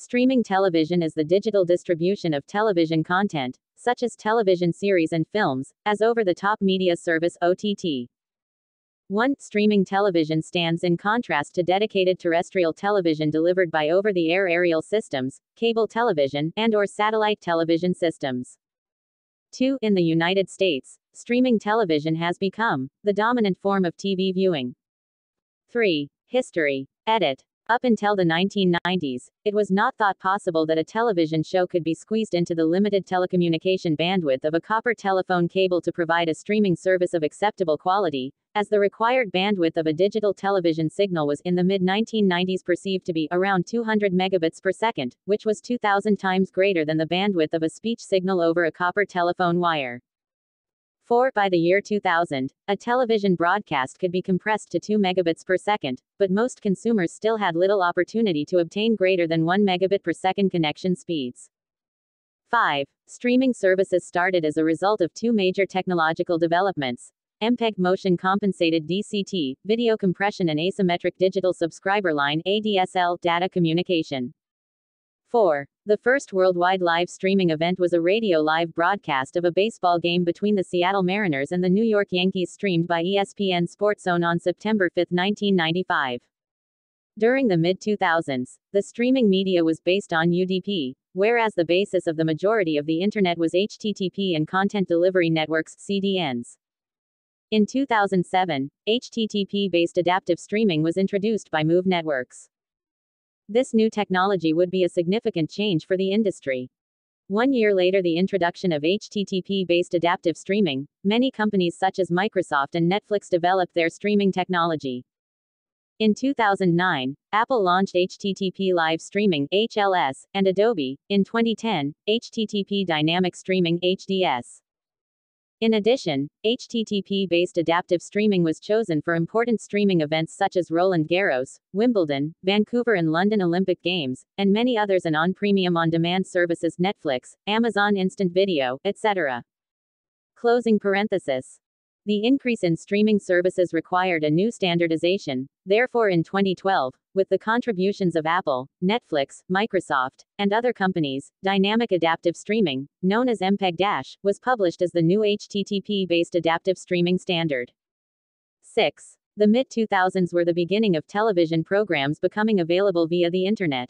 Streaming television is the digital distribution of television content, such as television series and films, as over-the-top media service (OTT). 1. Streaming television stands in contrast to dedicated terrestrial television delivered by over-the-air aerial systems, cable television, and/or satellite television systems. 2. In the United States, streaming television has become the dominant form of TV viewing. 3. History. Edit. Up until the 1990s, it was not thought possible that a television show could be squeezed into the limited telecommunication bandwidth of a copper telephone cable to provide a streaming service of acceptable quality, as the required bandwidth of a digital television signal was in the mid-1990s perceived to be around 200 megabits per second, which was 2,000 times greater than the bandwidth of a speech signal over a copper telephone wire. 4. By the year 2000, a television broadcast could be compressed to 2 megabits per second, but most consumers still had little opportunity to obtain greater than 1 megabit per second connection speeds. 5. Streaming services started as a result of two major technological developments: MPEG motion compensated DCT, video compression, and asymmetric digital subscriber line (ADSL) data communication. 4. The first worldwide live streaming event was a radio live broadcast of a baseball game between the Seattle Mariners and the New York Yankees, streamed by ESPN SportsZone on September 5, 1995. During the mid-2000s, the streaming media was based on UDP, whereas the basis of the majority of the Internet was HTTP and Content Delivery Networks (CDNs). In 2007, HTTP-based adaptive streaming was introduced by Move Networks. This new technology would be a significant change for the industry. 1 year later the introduction of HTTP-based adaptive streaming, many companies such as Microsoft and Netflix developed their streaming technology. In 2009, Apple launched HTTP Live Streaming (HLS), and Adobe, in 2010, HTTP Dynamic Streaming (HDS). In addition, HTTP-based adaptive streaming was chosen for important streaming events such as Roland Garros, Wimbledon, Vancouver and London Olympic Games, and many others, and on premium on-demand services Netflix, Amazon Instant Video, etc. Closing parenthesis. The increase in streaming services required a new standardization. Therefore, in 2012, with the contributions of Apple, Netflix, Microsoft, and other companies, dynamic adaptive streaming, known as MPEG-, was published as the new HTTP-based adaptive streaming standard. 6. The mid-2000s were the beginning of television programs becoming available via the Internet.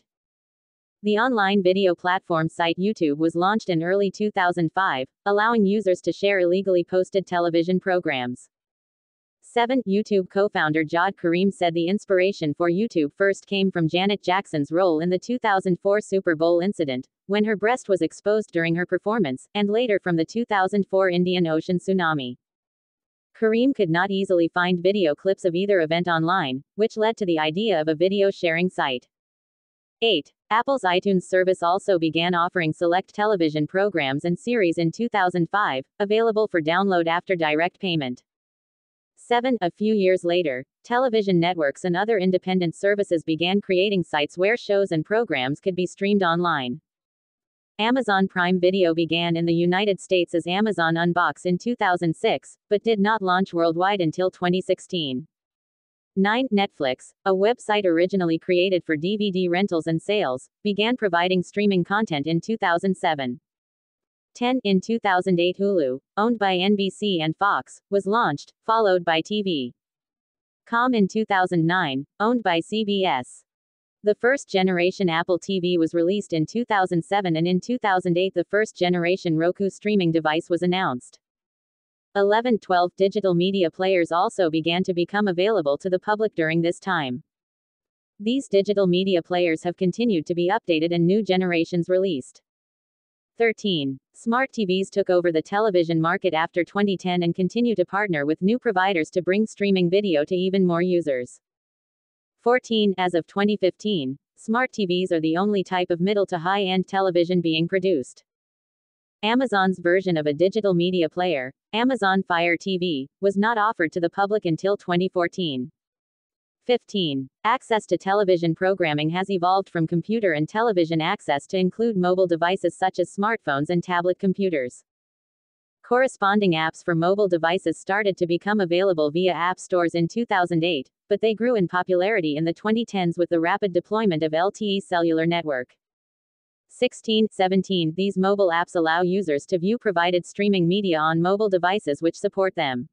The online video platform site YouTube was launched in early 2005, allowing users to share illegally posted television programs. 7. YouTube co-founder Jawed Karim said the inspiration for YouTube first came from Janet Jackson's role in the 2004 Super Bowl incident, when her breast was exposed during her performance, and later from the 2004 Indian Ocean tsunami. Karim could not easily find video clips of either event online, which led to the idea of a video sharing site. 8. Apple's iTunes service also began offering select television programs and series in 2005, available for download after direct payment. 7. A few years later, television networks and other independent services began creating sites where shows and programs could be streamed online. Amazon Prime Video began in the United States as Amazon Unbox in 2006, but did not launch worldwide until 2016. 9. Netflix, a website originally created for DVD rentals and sales, began providing streaming content in 2007. 10. In 2008 Hulu, owned by NBC and Fox, was launched, followed by TV.com in 2009, owned by CBS. The first-generation Apple TV was released in 2007, and in 2008 the first-generation Roku streaming device was announced. 11. 12 digital media players also began to become available to the public during this time. These digital media players have continued to be updated and new generations released. 13. Smart TVs took over the television market after 2010 and continue to partner with new providers to bring streaming video to even more users. 14. As of 2015, smart TVs are the only type of middle to high-end television being produced. Amazon's version of a digital media player, Amazon Fire TV, was not offered to the public until 2014. 15. Access to television programming has evolved from computer and television access to include mobile devices such as smartphones and tablet computers. Corresponding apps for mobile devices started to become available via app stores in 2008, but they grew in popularity in the 2010s with the rapid deployment of LTE cellular network. 16-17 These mobile apps allow users to view provided streaming media on mobile devices which support them.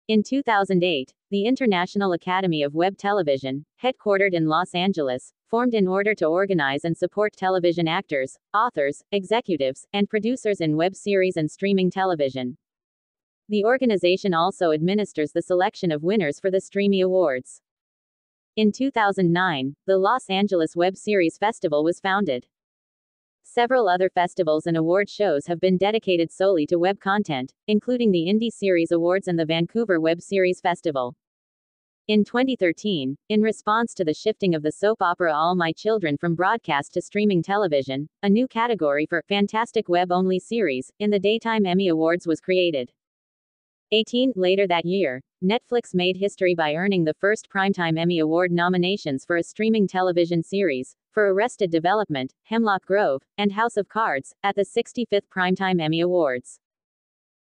In 2008, the International Academy of Web Television, headquartered in Los Angeles, formed in order to organize and support television actors, authors, executives, and producers in web series and streaming television. The organization also administers the selection of winners for the Streamy Awards. In 2009, the Los Angeles Web Series Festival was founded. Several other festivals and award shows have been dedicated solely to web content, including the Indie Series Awards and the Vancouver Web Series Festival. In 2013, in response to the shifting of the soap opera All My Children from broadcast to streaming television, a new category for fantastic web-only series in the Daytime Emmy Awards was created. Later that year, Netflix made history by earning the first Primetime Emmy Award nominations for a streaming television series, for Arrested Development, Hemlock Grove, and House of Cards, at the 65th Primetime Emmy Awards.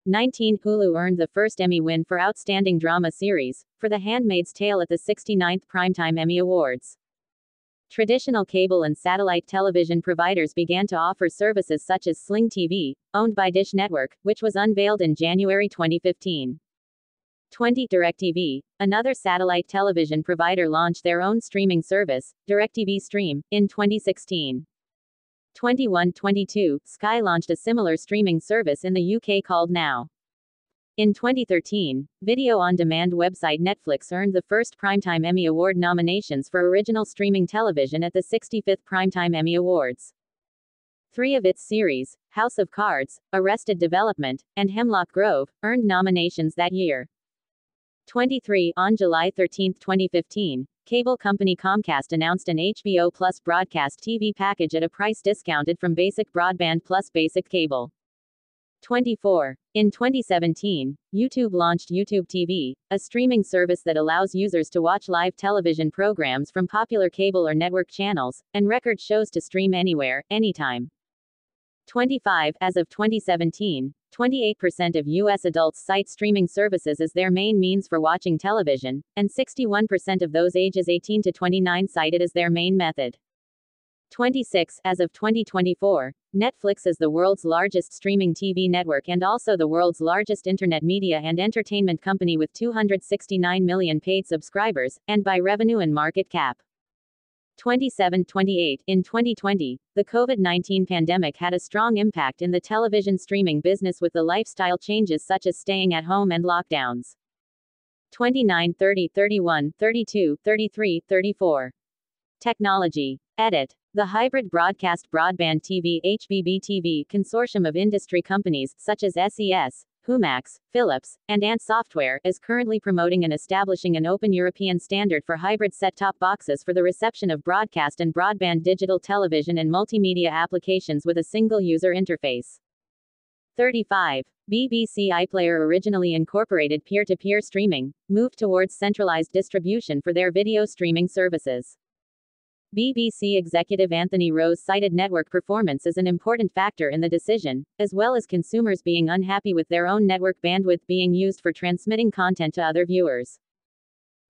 19 Hulu earned the first Emmy win for Outstanding Drama Series, for The Handmaid's Tale at the 69th Primetime Emmy Awards. Traditional cable and satellite television providers began to offer services such as Sling TV, owned by Dish Network, which was unveiled in January 2015. 20 DirecTV, another satellite television provider, launched their own streaming service, DirecTV Stream, in 2016. 21-22, Sky launched a similar streaming service in the UK called Now. In 2013, video-on-demand website Netflix earned the first Primetime Emmy Award nominations for original streaming television at the 65th Primetime Emmy Awards. 3 of its series, House of Cards, Arrested Development, and Hemlock Grove, earned nominations that year. 23 On July 13, 2015, cable company Comcast announced an HBO Plus broadcast TV package at a price discounted from basic broadband plus basic cable. 24. In 2017, YouTube launched YouTube TV, a streaming service that allows users to watch live television programs from popular cable or network channels, and record shows to stream anywhere, anytime. 25. As of 2017, 28% of U.S. adults cite streaming services as their main means for watching television, and 61% of those ages 18 to 29 cite it as their main method. 26. As of 2024, Netflix is the world's largest streaming TV network and also the world's largest internet media and entertainment company with 269 million paid subscribers, and by revenue and market cap. 27-28 In 2020, the COVID-19 pandemic had a strong impact in the television streaming business with the lifestyle changes such as staying at home and lockdowns. 29 30 31 32 33 34 Technology. Edit. The Hybrid Broadcast Broadband TV (HBB-TV) consortium of industry companies, such as SES, Humax, Philips, and Ant Software, is currently promoting and establishing an open European standard for hybrid set-top boxes for the reception of broadcast and broadband digital television and multimedia applications with a single user interface. 35. BBC iPlayer originally incorporated peer-to-peer streaming, moved towards centralized distribution for their video streaming services. BBC executive Anthony Rose cited network performance as an important factor in the decision, as well as consumers being unhappy with their own network bandwidth being used for transmitting content to other viewers.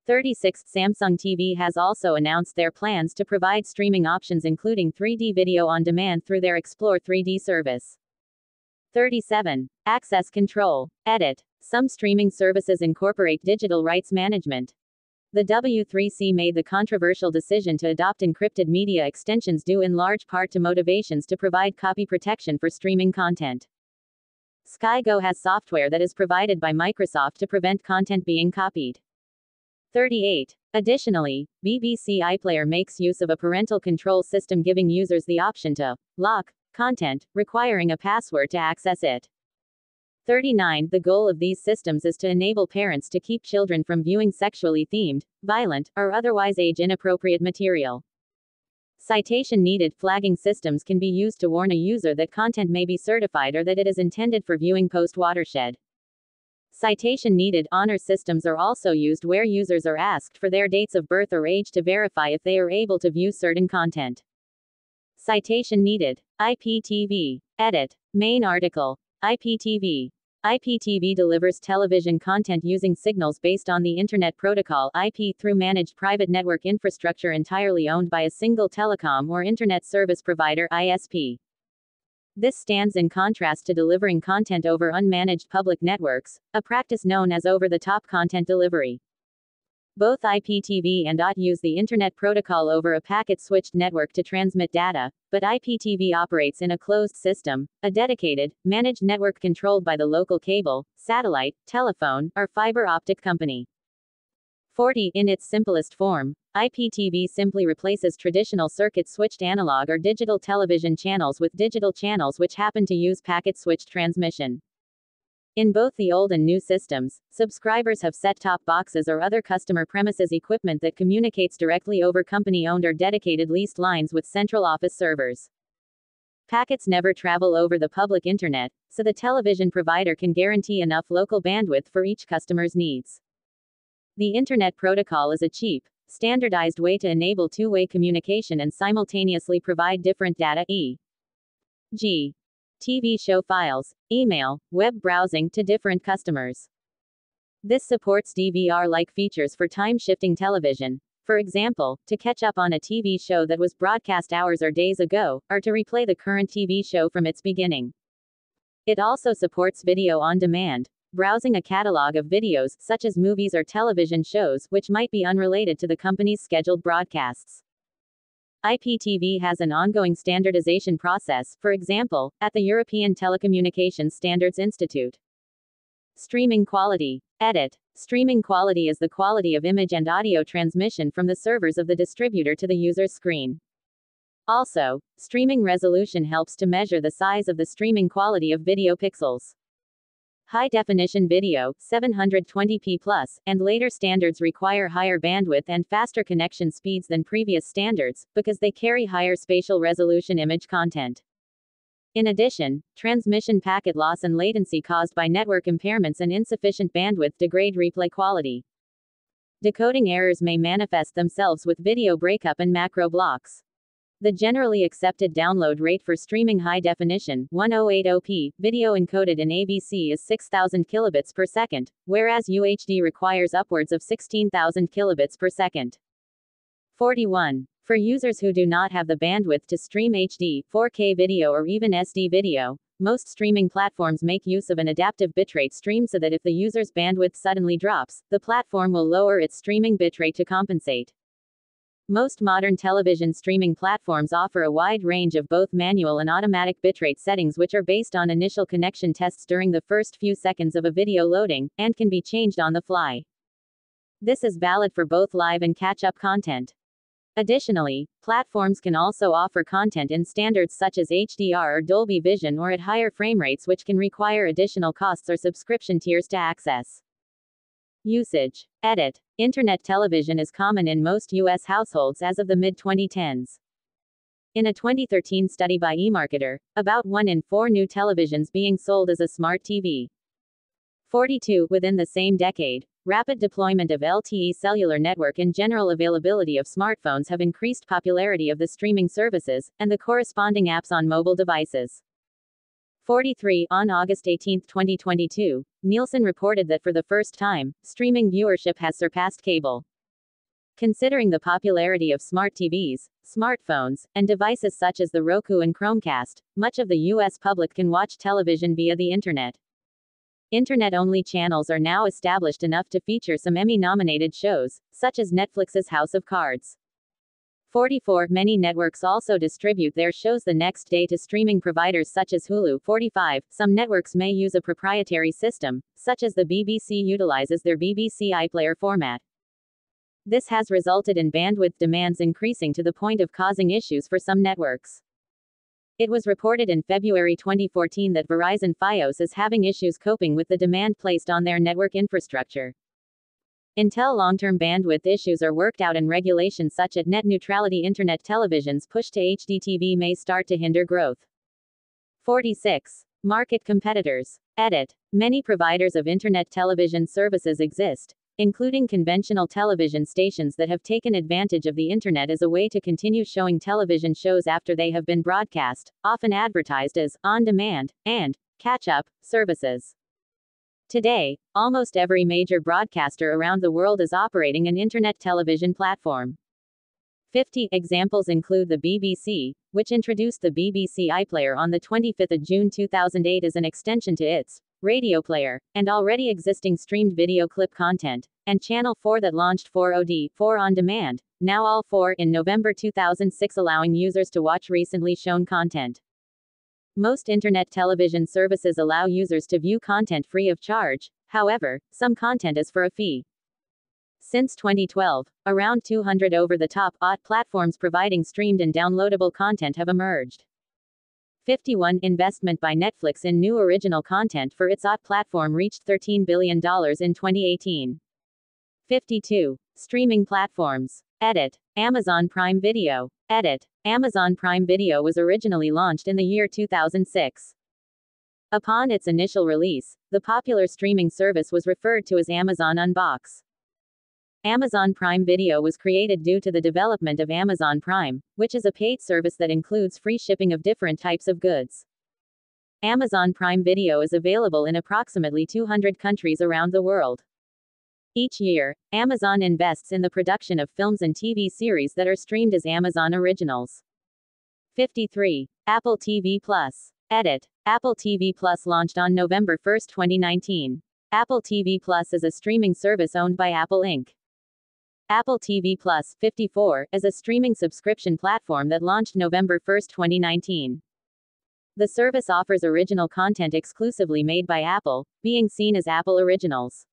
36. Samsung TV has also announced their plans to provide streaming options including 3D video on demand through their Explore 3D service. 37. Access control. Edit. Some streaming services incorporate digital rights management. The W3C made the controversial decision to adopt encrypted media extensions due in large part to motivations to provide copy protection for streaming content. Sky Go has software that is provided by Microsoft to prevent content being copied. 38. Additionally, BBC iPlayer makes use of a parental control system giving users the option to lock content, requiring a password to access it. 39. The goal of these systems is to enable parents to keep children from viewing sexually themed, violent, or otherwise age-inappropriate material. Citation needed. Flagging systems can be used to warn a user that content may be certified or that it is intended for viewing post-watershed. Citation needed. Honor systems are also used where users are asked for their dates of birth or age to verify if they are able to view certain content. Citation needed. IPTV. Edit. Main article. IPTV. IPTV delivers television content using signals based on the Internet Protocol (IP) through managed private network infrastructure entirely owned by a single telecom or Internet service provider (ISP). This stands in contrast to delivering content over unmanaged public networks, a practice known as over-the-top content delivery. Both IPTV and OT use the Internet Protocol over a packet-switched network to transmit data, but IPTV operates in a closed system, a dedicated, managed network controlled by the local cable, satellite, telephone, or fiber optic company. 40. In its simplest form, IPTV simply replaces traditional circuit-switched analog or digital television channels with digital channels which happen to use packet-switched transmission. In both the old and new systems, subscribers have set-top boxes or other customer premises equipment that communicates directly over company-owned or dedicated leased lines with central office servers. Packets never travel over the public internet, so the television provider can guarantee enough local bandwidth for each customer's needs. The Internet Protocol is a cheap, standardized way to enable two-way communication and simultaneously provide different data, e.g., TV show files, email, web browsing to different customers. This supports DVR-like features for time-shifting television, for example, to catch up on a TV show that was broadcast hours or days ago, or to replay the current TV show from its beginning. It also supports video on demand, browsing a catalog of videos, such as movies or television shows, which might be unrelated to the company's scheduled broadcasts. IPTV has an ongoing standardization process, for example, at the European Telecommunications Standards Institute. Streaming quality. Edit. Streaming quality is the quality of image and audio transmission from the servers of the distributor to the user's screen. Also, streaming resolution helps to measure the size of the streaming quality of video pixels. High-definition video, 720p+, and later standards require higher bandwidth and faster connection speeds than previous standards, because they carry higher spatial resolution image content. In addition, transmission packet loss and latency caused by network impairments and insufficient bandwidth degrade replay quality. Decoding errors may manifest themselves with video breakup and macro blocks. The generally accepted download rate for streaming high-definition 1080p video encoded in ABC is 6,000 kilobits per second, whereas UHD requires upwards of 16,000 kilobits per second. 41. For users who do not have the bandwidth to stream HD, 4K video or even SD video, most streaming platforms make use of an adaptive bitrate stream so that if the user's bandwidth suddenly drops, the platform will lower its streaming bitrate to compensate. Most modern television streaming platforms offer a wide range of both manual and automatic bitrate settings which are based on initial connection tests during the first few seconds of a video loading, and can be changed on the fly. This is valid for both live and catch-up content. Additionally, platforms can also offer content in standards such as HDR or Dolby Vision or at higher frame rates which can require additional costs or subscription tiers to access. Usage. Edit. Internet television is common in most U.S. households as of the mid-2010s. In a 2013 study by eMarketer, about 1 in 4 new televisions being sold as a smart TV. 42. Within the same decade, rapid deployment of LTE cellular network and general availability of smartphones have increased popularity of the streaming services, and the corresponding apps on mobile devices. 43. On August 18, 2022, Nielsen reported that for the first time, streaming viewership has surpassed cable. Considering the popularity of smart TVs, smartphones, and devices such as the Roku and Chromecast, much of the U.S. public can watch television via the Internet. Internet-only channels are now established enough to feature some Emmy-nominated shows, such as Netflix's House of Cards. 44. Many networks also distribute their shows the next day to streaming providers such as Hulu. 45. Some networks may use a proprietary system, such as the BBC utilizes their BBC iPlayer format. This has resulted in bandwidth demands increasing to the point of causing issues for some networks. It was reported in February 2014 that Verizon Fios is having issues coping with the demand placed on their network infrastructure. Until long-term bandwidth issues are worked out and regulations such as net neutrality internet television's push to HDTV may start to hinder growth. 46. Market competitors. Edit. Many providers of internet television services exist, including conventional television stations that have taken advantage of the internet as a way to continue showing television shows after they have been broadcast, often advertised as on-demand and catch-up services. Today, almost every major broadcaster around the world is operating an internet television platform. 50 examples include the BBC, which introduced the BBC iPlayer on the 25th of June 2008 as an extension to its radio player, and already existing streamed video clip content, and Channel 4 that launched 4OD, 4 on demand, now all 4 in November 2006, allowing users to watch recently shown content. Most internet television services allow users to view content free of charge, however, some content is for a fee. Since 2012, around 200 over-the-top OTT platforms providing streamed and downloadable content have emerged. 51 Investment by Netflix in new original content for its OTT platform reached $13 billion in 2018. 52 Streaming platforms. Edit. Amazon Prime Video. Edit. Amazon Prime Video was originally launched in the year 2006. Upon its initial release, the popular streaming service was referred to as Amazon Unbox. Amazon Prime Video was created due to the development of Amazon Prime, which is a paid service that includes free shipping of different types of goods. Amazon Prime Video is available in approximately 200 countries around the world. Each year, Amazon invests in the production of films and TV series that are streamed as Amazon Originals. 53. Apple TV Plus. Edit. Apple TV Plus launched on November 1, 2019. Apple TV Plus is a streaming service owned by Apple Inc. Apple TV Plus 54 is a streaming subscription platform that launched November 1, 2019. The service offers original content exclusively made by Apple, being seen as Apple Originals.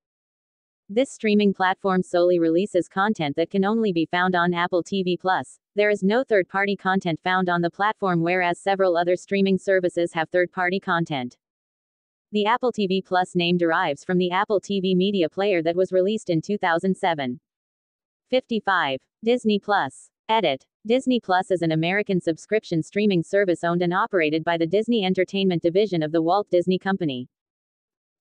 This streaming platform solely releases content that can only be found on Apple TV Plus. There is no third-party content found on the platform, whereas several other streaming services have third-party content. The Apple TV Plus name derives from the Apple TV media player that was released in 2007. 55. Disney Plus. Edit. Disney Plus is an American subscription streaming service owned and operated by the Disney Entertainment division of the Walt Disney Company.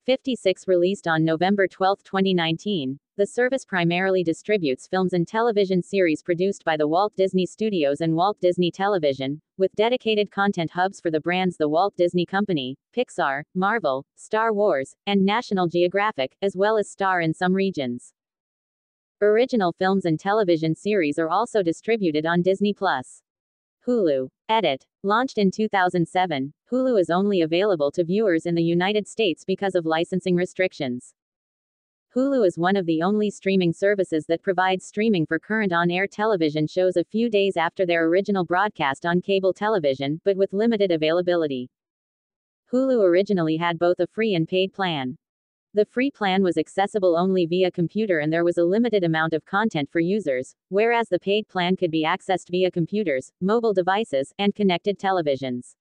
56. Released on November 12, 2019, the service primarily distributes films and television series produced by the Walt Disney Studios and Walt Disney Television, with dedicated content hubs for the brands the Walt Disney Company, Pixar, Marvel, Star Wars, and National Geographic, as well as Star in some regions. Original films and television series are also distributed on Disney+. Hulu. Edit. Launched in 2007, Hulu is only available to viewers in the United States because of licensing restrictions. Hulu is one of the only streaming services that provides streaming for current on-air television shows a few days after their original broadcast on cable television, but with limited availability. Hulu originally had both a free and paid plan. The free plan was accessible only via computer and there was a limited amount of content for users, whereas the paid plan could be accessed via computers, mobile devices, and connected televisions.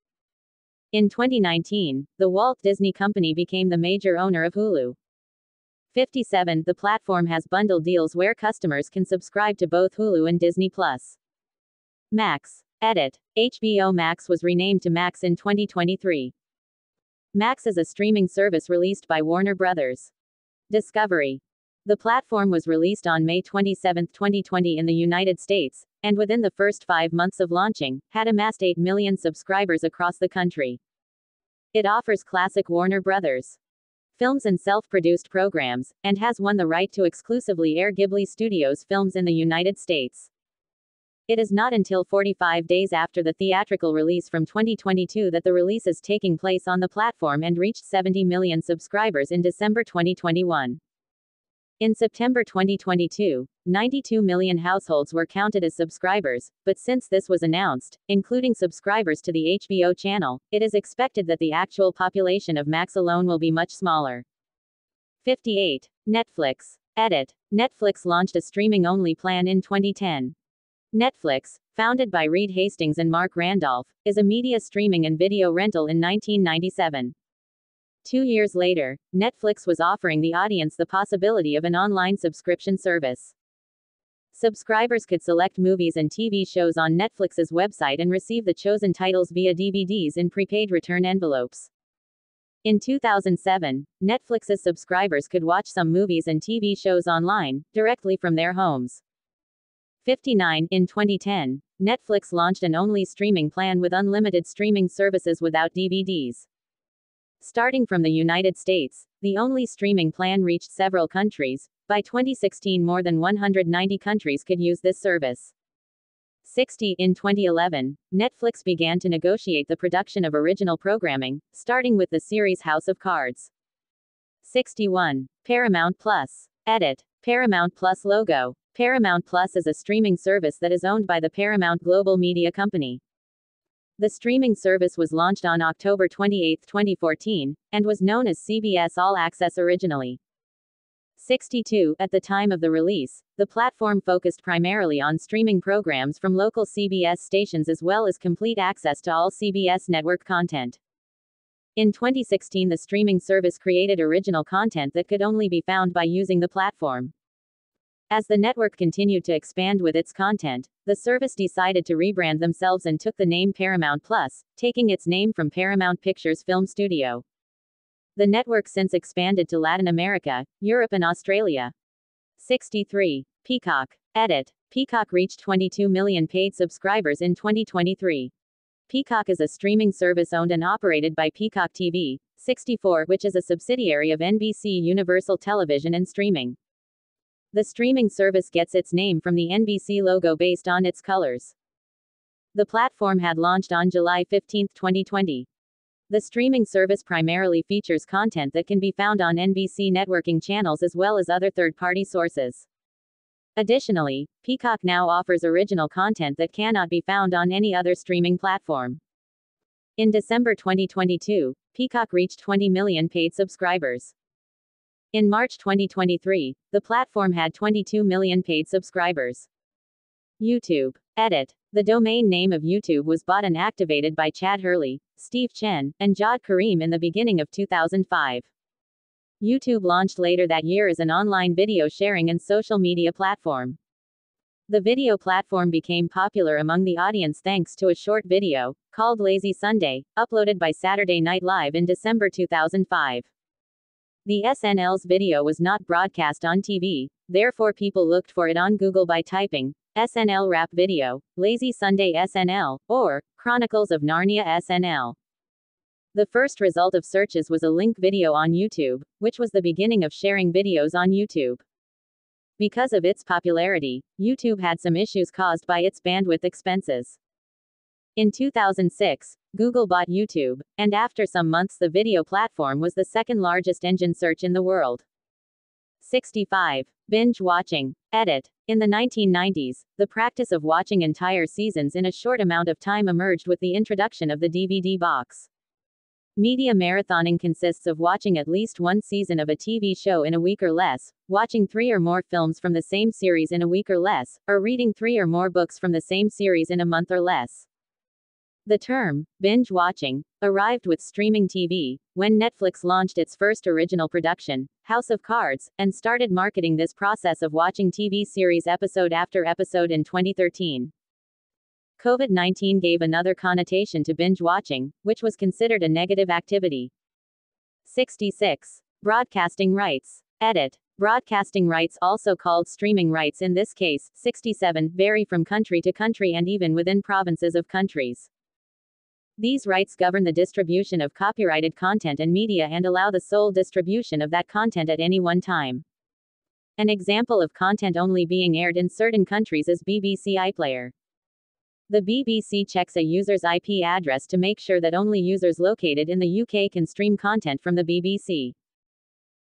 In 2019, the Walt Disney Company became the major owner of Hulu. 57. The platform has bundle deals where customers can subscribe to both Hulu and Disney+. Max. Edit. HBO Max was renamed to Max in 2023. Max is a streaming service released by Warner Bros. Discovery. The platform was released on May 27, 2020 in the United States, and within the first 5 months of launching, had amassed 8 million subscribers across the country. It offers classic Warner Bros. Films and self-produced programs, and has won the right to exclusively air Ghibli Studios films in the United States. It is not until 45 days after the theatrical release from 2022 that the release is taking place on the platform and reached 70 million subscribers in December 2021. In September 2022, 92 million households were counted as subscribers, but since this was announced, including subscribers to the HBO channel, it is expected that the actual population of Max alone will be much smaller. 58. Netflix. Edit. Netflix launched a streaming-only plan in 2010. Netflix, founded by Reed Hastings and Mark Randolph, is a media streaming and video rental in 1997. 2 years later, Netflix was offering the audience the possibility of an online subscription service. Subscribers could select movies and TV shows on Netflix's website and receive the chosen titles via DVDs in prepaid return envelopes. In 2007, Netflix's subscribers could watch some movies and TV shows online, directly from their homes. 59. In 2010, Netflix launched an only streaming plan with unlimited streaming services without DVDs. Starting from the United States, The only streaming plan reached several countries. By 2016, more than 190 countries could use this service. 60. In 2011, Netflix began to negotiate the production of original programming, starting with the series House of Cards. 61. Paramount Plus. Edit. Paramount Plus logo. Paramount Plus is a streaming service that is owned by the Paramount Global Media Company. The streaming service was launched on October 28, 2014, and was known as CBS All Access originally. 62. At the time of the release, the platform focused primarily on streaming programs from local CBS stations as well as complete access to all CBS network content. In 2016, the streaming service created original content that could only be found by using the platform. As the network continued to expand with its content, the service decided to rebrand themselves and took the name Paramount Plus, taking its name from Paramount Pictures Film Studio. The network since expanded to Latin America, Europe and Australia. 63. Peacock. Edit. Peacock reached 22 million paid subscribers in 2023. Peacock is a streaming service owned and operated by Peacock TV, 64, which is a subsidiary of NBC Universal Television and Streaming. The streaming service gets its name from the NBC logo based on its colors. The platform had launched on July 15, 2020. The streaming service primarily features content that can be found on NBC networking channels as well as other third-party sources. Additionally, Peacock now offers original content that cannot be found on any other streaming platform. In December 2022, Peacock reached 20 million paid subscribers. In March 2023, the platform had 22 million paid subscribers. YouTube. Edit. The domain name of YouTube was bought and activated by Chad Hurley, Steve Chen, and Jawed Karim in the beginning of 2005. YouTube launched later that year as an online video sharing and social media platform. The video platform became popular among the audience thanks to a short video, called Lazy Sunday, uploaded by Saturday Night Live in December 2005. The SNL's video was not broadcast on TV, therefore people looked for it on Google by typing SNL Rap Video, Lazy Sunday SNL, or Chronicles of Narnia SNL. The first result of searches was a link video on YouTube, which was the beginning of sharing videos on YouTube. Because of its popularity, YouTube had some issues caused by its bandwidth expenses. In 2006, Google bought YouTube, and after some months the video platform was the second largest engine search in the world. 65. Binge watching. Edit. In the 1990s, the practice of watching entire seasons in a short amount of time emerged with the introduction of the DVD box. Media marathoning consists of watching at least one season of a TV show in a week or less, watching 3 or more films from the same series in a week or less, or reading 3 or more books from the same series in a month or less. The term, binge watching, arrived with streaming TV, when Netflix launched its first original production, House of Cards, and started marketing this process of watching TV series episode after episode in 2013. COVID-19 gave another connotation to binge watching, which was considered a negative activity. 66. Broadcasting rights. Edit. Broadcasting rights, also called streaming rights in this case, 67, vary from country to country and even within provinces of countries. These rights govern the distribution of copyrighted content and media and allow the sole distribution of that content at any one time. An example of content only being aired in certain countries is BBC iPlayer. The BBC checks a user's IP address to make sure that only users located in the UK can stream content from the BBC.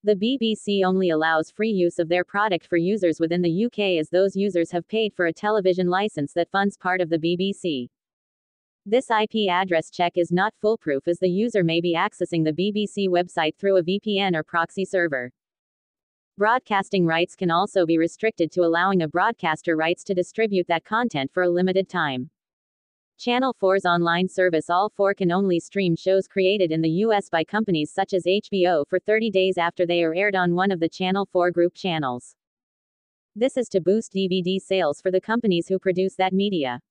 The BBC only allows free use of their product for users within the UK as those users have paid for a television license that funds part of the BBC. This IP address check is not foolproof as the user may be accessing the BBC website through a VPN or proxy server. Broadcasting rights can also be restricted to allowing a broadcaster rights to distribute that content for a limited time. Channel 4's online service All 4 can only stream shows created in the US by companies such as HBO for 30 days after they are aired on one of the Channel 4 group channels. This is to boost DVD sales for the companies who produce that media.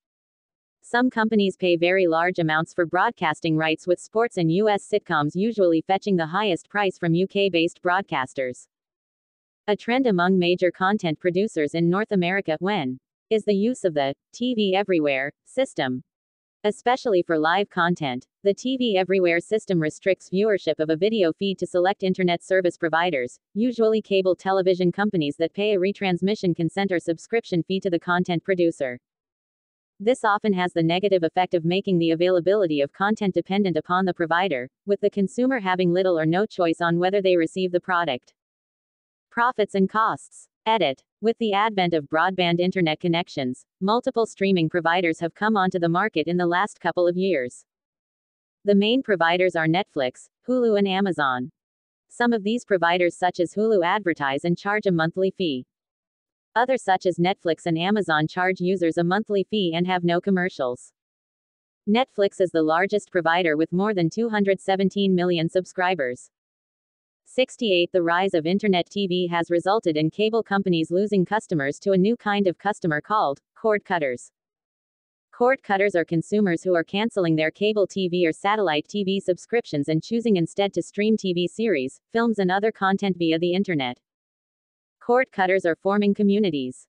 Some companies pay very large amounts for broadcasting rights, with sports and US sitcoms usually fetching the highest price from UK-based broadcasters. A trend among major content producers in North America is the use of the TV Everywhere system. Especially for live content, the TV Everywhere system restricts viewership of a video feed to select internet service providers, usually cable television companies that pay a retransmission consent or subscription fee to the content producer. This often has the negative effect of making the availability of content dependent upon the provider, with the consumer having little or no choice on whether they receive the product. Profits and costs. Edit. With the advent of broadband internet connections, multiple streaming providers have come onto the market in the last couple of years. The main providers are Netflix, Hulu, and Amazon. Some of these providers, such as Hulu, advertise and charge a monthly fee. Others, such as Netflix and Amazon, charge users a monthly fee and have no commercials. Netflix is the largest provider with more than 217 million subscribers. 68. The rise of Internet TV has resulted in cable companies losing customers to a new kind of customer called cord cutters. Cord cutters are consumers who are canceling their cable TV or satellite TV subscriptions and choosing instead to stream TV series, films, and other content via the Internet. Cord cutters are forming communities.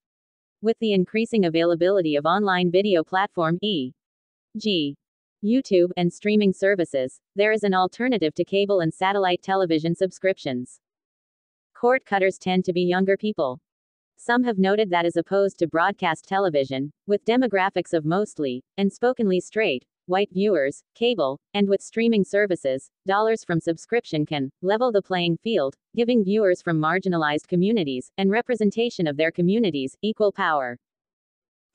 With the increasing availability of online video platform e.g., YouTube, and streaming services, there is an alternative to cable and satellite television subscriptions. Cord cutters tend to be younger people. Some have noted that as opposed to broadcast television, with demographics of mostly, and spokenly straight, white viewers, cable, and with streaming services, dollars from subscription can level the playing field, giving viewers from marginalized communities, and representation of their communities, equal power.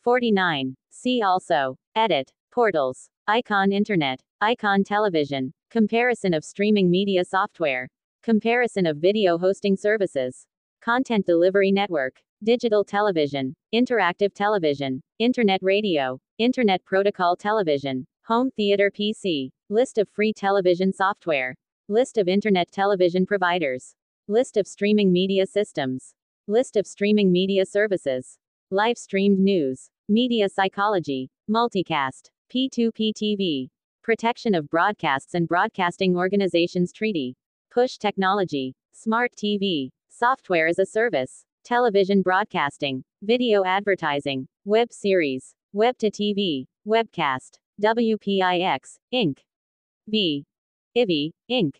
49. See also. Edit. Portals. Icon Internet. Icon Television. Comparison of streaming media software. Comparison of video hosting services. Content delivery network. Digital television. Interactive television. Internet radio. Internet protocol television. Home theater PC. List of free television software. List of internet television providers. List of streaming media systems. List of streaming media services. Live streamed news. Media psychology. Multicast. P2P TV. Protection of Broadcasts and Broadcasting Organizations Treaty. Push technology. Smart TV. Software as a service. Television broadcasting. Video advertising. Web series. Web to TV. Webcast. WPIX, Inc. v. IVI, Inc.